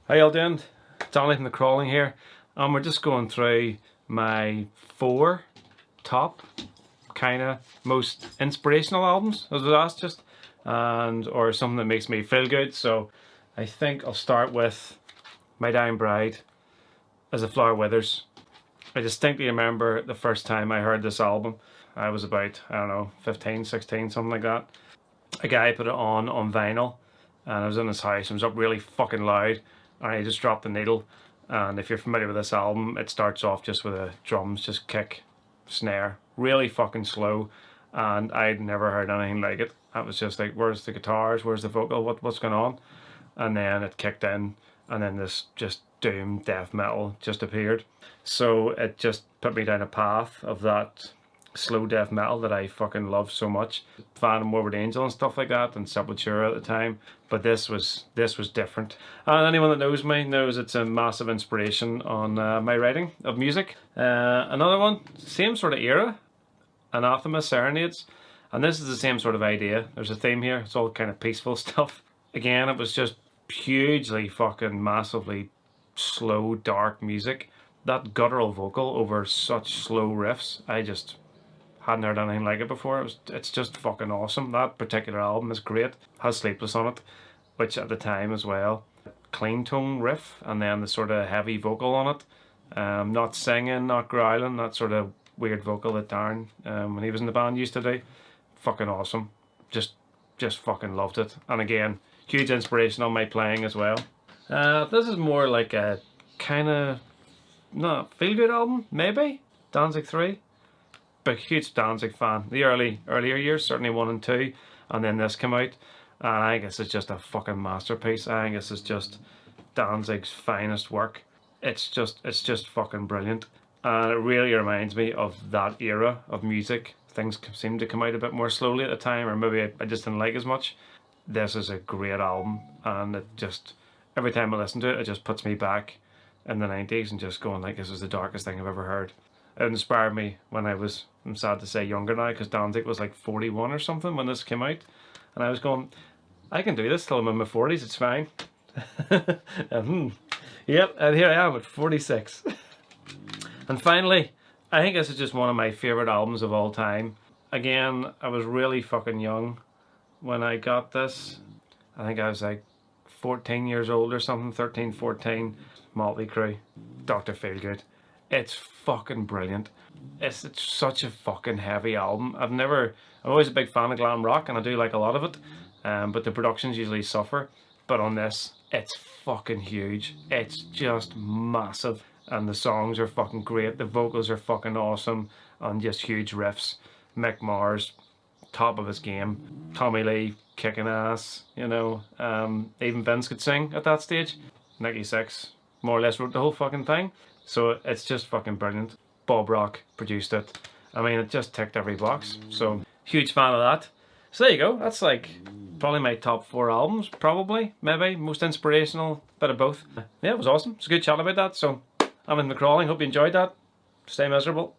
How y'all doing? Jonathan the Crawling here, and we're just going through my 4 top kind of most inspirational albums, as that's just, and or something that makes me feel good. So I think I'll start with My Dying Bride, As a Flower Withers. I distinctly remember the first time I heard this album. I was about, I don't know, 15, 16, something like that. A guy put it on vinyl, and I was in his house. It was up really fucking loud, and I just dropped the needle. And if you're familiar with this album, it starts off just with the drums, just kick, snare, really fucking slow, and I'd never heard anything like it. I was just like, where's the guitars, where's the vocal, what's going on? And then it kicked in, and then this just doom death metal just appeared. So it just put me down a path of that slow death metal that I fucking love so much. Fan of Morbid Angel and stuff like that, and Sepultura at the time, but this was different. And anyone that knows me knows it's a massive inspiration on my writing of music. Another one, same sort of era, Anathema Serenades, and this is the same sort of idea. There's a theme here. It's all kind of peaceful stuff. Again, it was just hugely fucking massively slow, dark music. That guttural vocal over such slow riffs, I just hadn't heard anything like it before. It's just fucking awesome. That particular album is great. Has Sleepless on it, which at the time as well. Clean tone riff, and then the sort of heavy vocal on it. Not singing, not growling, that sort of weird vocal that Darren, when he was in the band, used to do. Fucking awesome. Just fucking loved it. And again, huge inspiration on my playing as well. This is more like a kind of, not feel-good album, maybe? Danzig 3. But huge Danzig fan. The earlier years, certainly 1 and 2, and then this came out, and I guess it's just a fucking masterpiece. I think this is just Danzig's finest work. It's just fucking brilliant, and it really reminds me of that era of music. Things seemed to come out a bit more slowly at the time, or maybe I just didn't like as much. This is a great album, and it just, every time I listen to it, it just puts me back in the 90s and just going like, this is the darkest thing I've ever heard. It inspired me when I was, I'm sad to say, younger now, because Danzig was like 41 or something when this came out, and I was going, I can do this till I'm in my 40s, it's fine. Yep, and here I am at 46. And finally, I think this is just one of my favourite albums of all time. Again, I was really fucking young when I got this. I think I was like 14 years old or something, 13, 14. Motley Crue, Dr. Feelgood. It's fucking brilliant. It's such a fucking heavy album. I'm always a big fan of glam rock, and I do like a lot of it, but the productions usually suffer. But on this, it's fucking huge. It's just massive, and the songs are fucking great. The vocals are fucking awesome, and just huge riffs. Mick Mars, top of his game. Tommy Lee, kicking ass, you know. Even Vince could sing at that stage. Nicky Sixx more or less wrote the whole fucking thing. So it's just fucking brilliant. Bob Rock produced it. I mean, it just ticked every box. So, huge fan of that. So there you go. That's like probably my top 4 albums, probably, maybe. Most inspirational, bit of both. Yeah, it was awesome. It's a good chat about that. So, I'm in the crawling. Hope you enjoyed that. Stay miserable.